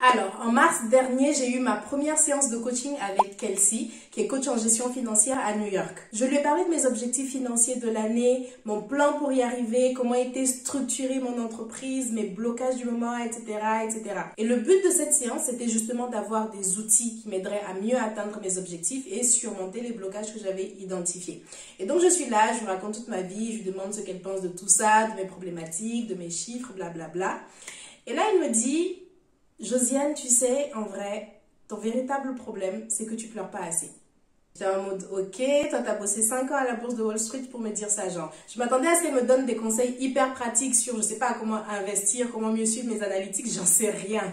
Alors, en mars dernier, j'ai eu ma première séance de coaching avec Kelsey, qui est coach en gestion financière à New York. Je lui ai parlé de mes objectifs financiers de l'année, mon plan pour y arriver, comment était structurée mon entreprise, mes blocages du moment, etc., etc. Et le but de cette séance, c'était justement d'avoir des outils qui m'aideraient à mieux atteindre mes objectifs et surmonter les blocages que j'avais identifiés. Et donc, je suis là, je lui raconte toute ma vie, je lui demande ce qu'elle pense de tout ça, de mes problématiques, de mes chiffres, blablabla. Et là, elle me dit... Josiane, tu sais, en vrai, ton véritable problème, c'est que tu pleures pas assez. J'étais en mode, ok, toi t'as bossé 5 ans à la bourse de Wall Street pour me dire ça, genre. Je m'attendais à ce qu'elle me donne des conseils hyper pratiques sur, je sais pas, comment investir, comment mieux suivre mes analytiques, j'en sais rien.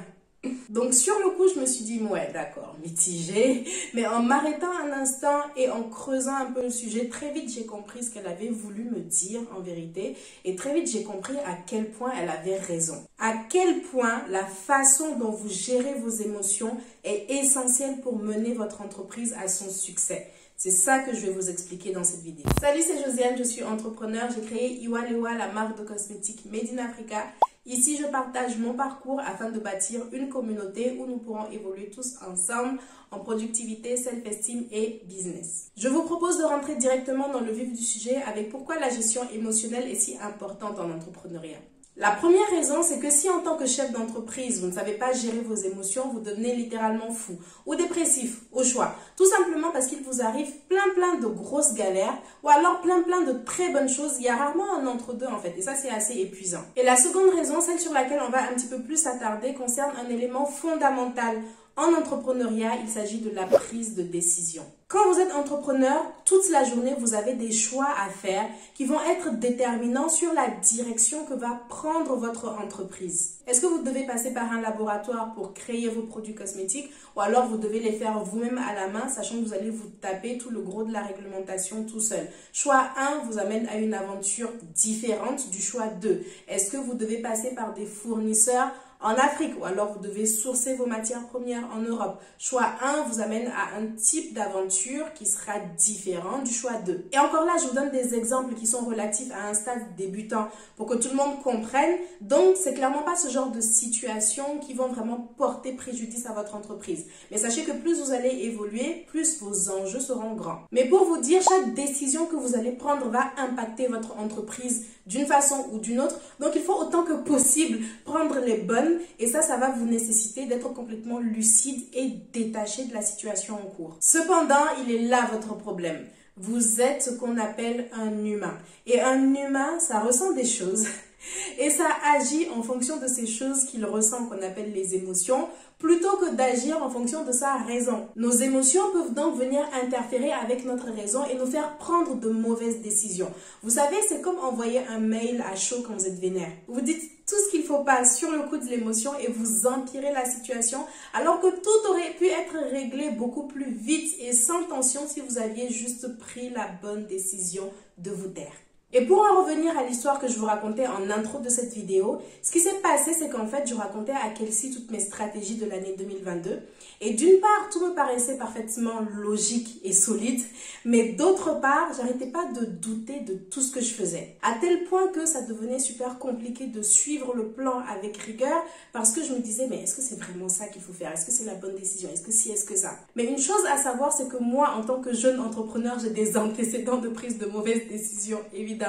Donc sur le coup, je me suis dit, ouais, d'accord, mitigé. Mais en m'arrêtant un instant et en creusant un peu le sujet, très vite j'ai compris ce qu'elle avait voulu me dire en vérité. Et très vite j'ai compris à quel point elle avait raison. À quel point la façon dont vous gérez vos émotions est essentielle pour mener votre entreprise à son succès. C'est ça que je vais vous expliquer dans cette vidéo. Salut, c'est Josiane, je suis entrepreneur. J'ai créé Iwalewa, la marque de cosmétiques Made in Africa. Ici, je partage mon parcours afin de bâtir une communauté où nous pourrons évoluer tous ensemble en productivité, self-esteem et business. Je vous propose de rentrer directement dans le vif du sujet avec pourquoi la gestion émotionnelle est si importante en entrepreneuriat. La première raison, c'est que si en tant que chef d'entreprise, vous ne savez pas gérer vos émotions, vous devenez littéralement fou ou dépressif, au choix. Tout simplement parce qu'il vous arrive plein de grosses galères ou alors plein de très bonnes choses. Il y a rarement un entre-deux en fait et ça c'est assez épuisant. Et la seconde raison, celle sur laquelle on va un petit peu plus s'attarder, concerne un élément fondamental. En entrepreneuriat, il s'agit de la prise de décision. Quand vous êtes entrepreneur, toute la journée, vous avez des choix à faire qui vont être déterminants sur la direction que va prendre votre entreprise. Est-ce que vous devez passer par un laboratoire pour créer vos produits cosmétiques ou alors vous devez les faire vous-même à la main, sachant que vous allez vous taper tout le gros de la réglementation tout seul. Choix 1 vous amène à une aventure différente du choix 2. Est-ce que vous devez passer par des fournisseurs en Afrique ou alors vous devez sourcer vos matières premières en Europe? Choix 1 vous amène à un type d'aventure qui sera différent du choix 2. Et encore là, je vous donne des exemples qui sont relatifs à un stade débutant pour que tout le monde comprenne. Donc, c'est clairement pas ce genre de situation qui vont vraiment porter préjudice à votre entreprise. Mais sachez que plus vous allez évoluer, plus vos enjeux seront grands. Mais pour vous dire, chaque décision que vous allez prendre va impacter votre entreprise d'une façon ou d'une autre. Donc, il faut autant que possible prendre les bonnes et ça va vous nécessiter d'être complètement lucide et détaché de la situation en cours. Cependant, il est là votre problème. Vous êtes ce qu'on appelle un humain. Et un humain, ça ressent des choses et ça agit en fonction de ces choses qu'il ressent, qu'on appelle les émotions, plutôt que d'agir en fonction de sa raison. Nos émotions peuvent donc venir interférer avec notre raison et nous faire prendre de mauvaises décisions. Vous savez, c'est comme envoyer un mail à chaud quand vous êtes vénère. Vous dites tout ce qu'il ne faut pas sur le coup de l'émotion et vous empirez la situation alors que tout aurait pu être réglé beaucoup plus vite et sans tension si vous aviez juste pris la bonne décision de vous taire. Et pour en revenir à l'histoire que je vous racontais en intro de cette vidéo, ce qui s'est passé, c'est qu'en fait, je racontais à Kelsey toutes mes stratégies de l'année 2022. Et d'une part, tout me paraissait parfaitement logique et solide, mais d'autre part, j'arrêtais pas de douter de tout ce que je faisais. À tel point que ça devenait super compliqué de suivre le plan avec rigueur parce que je me disais, mais est-ce que c'est vraiment ça qu'il faut faire? Est-ce que c'est la bonne décision? Est-ce que si, est-ce que ça? Mais une chose à savoir, c'est que moi, en tant que jeune entrepreneur, j'ai des antécédents de prise de mauvaises décisions, évidemment.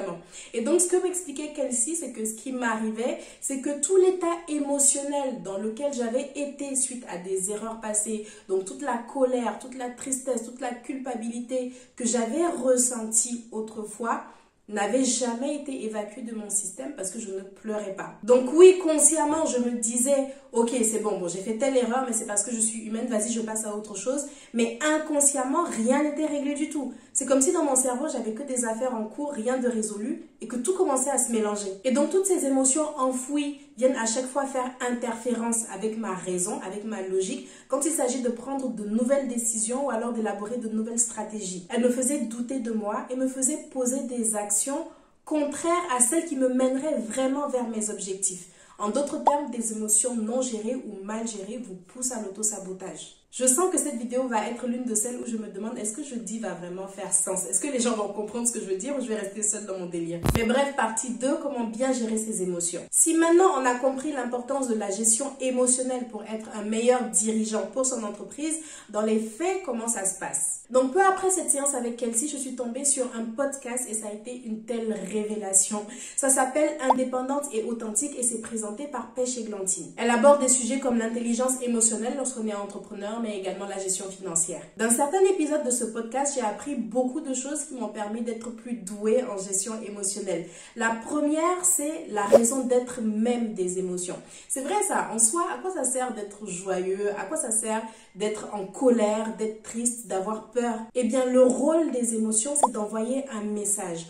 Et donc, ce que m'expliquait Kelsey, c'est que ce qui m'arrivait, c'est que tout l'état émotionnel dans lequel j'avais été suite à des erreurs passées, donc toute la colère, toute la tristesse, toute la culpabilité que j'avais ressentie autrefois, n'avait jamais été évacué de mon système parce que je ne pleurais pas. Donc oui, consciemment, je me disais, ok, c'est bon, j'ai fait telle erreur, mais c'est parce que je suis humaine, vas-y, je passe à autre chose. Mais inconsciemment, rien n'était réglé du tout. C'est comme si dans mon cerveau, j'avais que des affaires en cours, rien de résolu, et que tout commençait à se mélanger. Et donc, toutes ces émotions enfouies viennent à chaque fois faire interférence avec ma raison, avec ma logique, quand il s'agit de prendre de nouvelles décisions ou alors d'élaborer de nouvelles stratégies. Elles me faisaient douter de moi et me faisaient poser des actions contraires à celles qui me mèneraient vraiment vers mes objectifs. En d'autres termes, des émotions non gérées ou mal gérées vous poussent à l'autosabotage. Je sens que cette vidéo va être l'une de celles où je me demande est-ce que je dis va vraiment faire sens? Est-ce que les gens vont comprendre ce que je veux dire ou je vais rester seule dans mon délire? Mais bref, partie 2, comment bien gérer ses émotions. Si maintenant on a compris l'importance de la gestion émotionnelle pour être un meilleur dirigeant pour son entreprise, dans les faits, comment ça se passe? Donc peu après cette séance avec Kelsey, je suis tombée sur un podcast et ça a été une telle révélation. Ça s'appelle Indépendante et authentique et c'est présenté par Pêche Églantine. Elle aborde des sujets comme l'intelligence émotionnelle lorsqu'on est entrepreneur, mais également la gestion financière. Dans certains épisodes de ce podcast, j'ai appris beaucoup de choses qui m'ont permis d'être plus douée en gestion émotionnelle. La première, c'est la raison d'être même des émotions. C'est vrai ça, en soi, à quoi ça sert d'être joyeux? À quoi ça sert d'être en colère, d'être triste, d'avoir peur? Eh bien, le rôle des émotions, c'est d'envoyer un message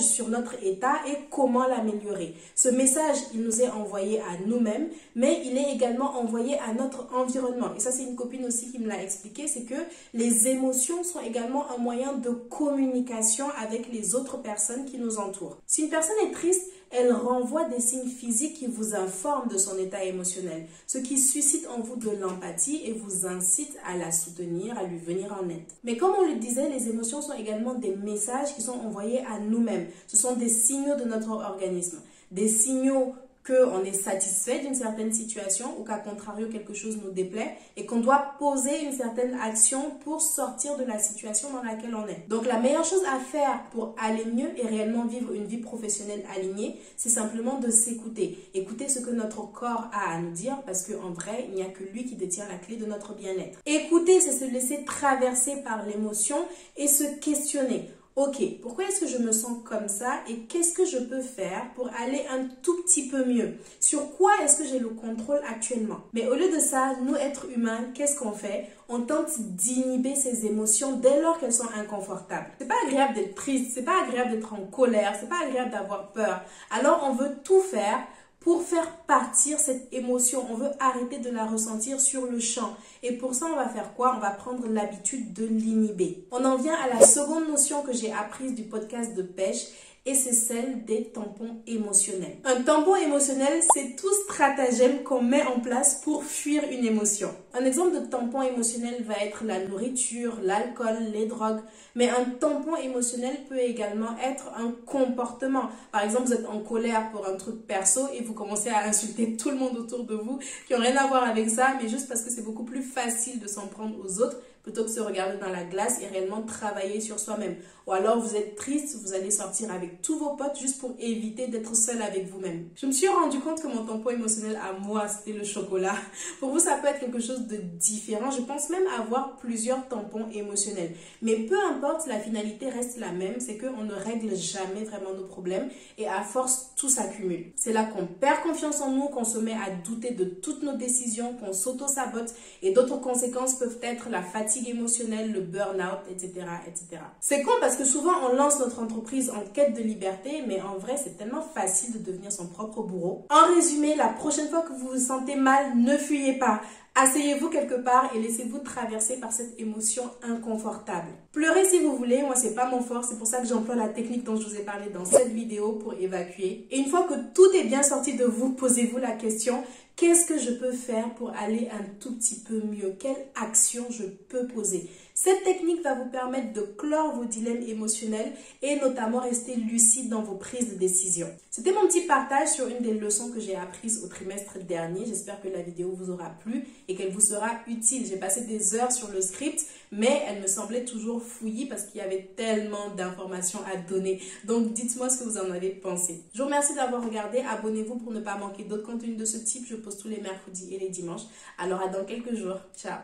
sur notre état et comment l'améliorer. Ce message, il nous est envoyé à nous-mêmes, mais il est également envoyé à notre environnement. Et ça, c'est une copine aussi qui me l'a expliqué, c'est que les émotions sont également un moyen de communication avec les autres personnes qui nous entourent. Si une personne est triste, elle renvoie des signes physiques qui vous informent de son état émotionnel, ce qui suscite en vous de l'empathie et vous incite à la soutenir, à lui venir en aide. Mais comme on le disait, les émotions sont également des messages qui sont envoyés à nous-mêmes. Ce sont des signaux de notre organisme, des signaux qu'on est satisfait d'une certaine situation ou qu'à contrario quelque chose nous déplaît et qu'on doit poser une certaine action pour sortir de la situation dans laquelle on est. Donc la meilleure chose à faire pour aller mieux et réellement vivre une vie professionnelle alignée, c'est simplement de s'écouter. Écouter ce que notre corps a à nous dire parce qu'en vrai, il n'y a que lui qui détient la clé de notre bien-être. Écouter, c'est se laisser traverser par l'émotion et se questionner. Ok, pourquoi est-ce que je me sens comme ça et qu'est-ce que je peux faire pour aller un tout petit peu mieux? Sur quoi est-ce que j'ai le contrôle actuellement? Mais au lieu de ça, nous, êtres humains, qu'est-ce qu'on fait? On tente d'inhiber ces émotions dès lors qu'elles sont inconfortables. C'est pas agréable d'être triste, c'est pas agréable d'être en colère, c'est pas agréable d'avoir peur. Alors on veut tout faire pour faire partir cette émotion. On veut arrêter de la ressentir sur le champ. Et pour ça, on va faire quoi? On va prendre l'habitude de l'inhiber. On en vient à la seconde notion que j'ai apprise du podcast de Pêche. Et c'est celle des tampons émotionnels. Un tampon émotionnel, c'est tout stratagème qu'on met en place pour fuir une émotion. Un exemple de tampon émotionnel va être la nourriture, l'alcool, les drogues. Mais un tampon émotionnel peut également être un comportement. Par exemple, vous êtes en colère pour un truc perso et vous commencez à insulter tout le monde autour de vous qui n'ont rien à voir avec ça, mais juste parce que c'est beaucoup plus facile de s'en prendre aux autres plutôt que de se regarder dans la glace et réellement travailler sur soi-même. Ou alors vous êtes triste, vous allez sortir avec tous vos potes juste pour éviter d'être seul avec vous-même. Je me suis rendu compte que mon tampon émotionnel à moi, c'était le chocolat. Pour vous, ça peut être quelque chose de différent. Je pense même avoir plusieurs tampons émotionnels. Mais peu importe, la finalité reste la même, c'est qu'on ne règle jamais vraiment nos problèmes et à force, tout s'accumule. C'est là qu'on perd confiance en nous, qu'on se met à douter de toutes nos décisions, qu'on s'auto-sabote et d'autres conséquences peuvent être la fatigue émotionnelle, le burn-out, etc., etc. C'est con parce que souvent on lance notre entreprise en quête de liberté, mais en vrai c'est tellement facile de devenir son propre bourreau. En résumé, la prochaine fois que vous vous sentez mal, ne fuyez pas. Asseyez-vous quelque part et laissez-vous traverser par cette émotion inconfortable. Pleurez si vous voulez, moi c'est pas mon fort, c'est pour ça que j'emploie la technique dont je vous ai parlé dans cette vidéo pour évacuer. Et une fois que tout est bien sorti de vous, posez-vous la question, qu'est-ce que je peux faire pour aller un tout petit peu mieux? Quelle action je peux poser? Cette technique va vous permettre de clore vos dilemmes émotionnels et notamment rester lucide dans vos prises de décision. C'était mon petit partage sur une des leçons que j'ai apprises au trimestre dernier. J'espère que la vidéo vous aura plu et qu'elle vous sera utile. J'ai passé des heures sur le script, mais elle me semblait toujours fouillie parce qu'il y avait tellement d'informations à donner. Donc dites-moi ce que vous en avez pensé. Je vous remercie d'avoir regardé. Abonnez-vous pour ne pas manquer d'autres contenus de ce type. Je poste tous les mercredis et les dimanches. Alors à dans quelques jours. Ciao!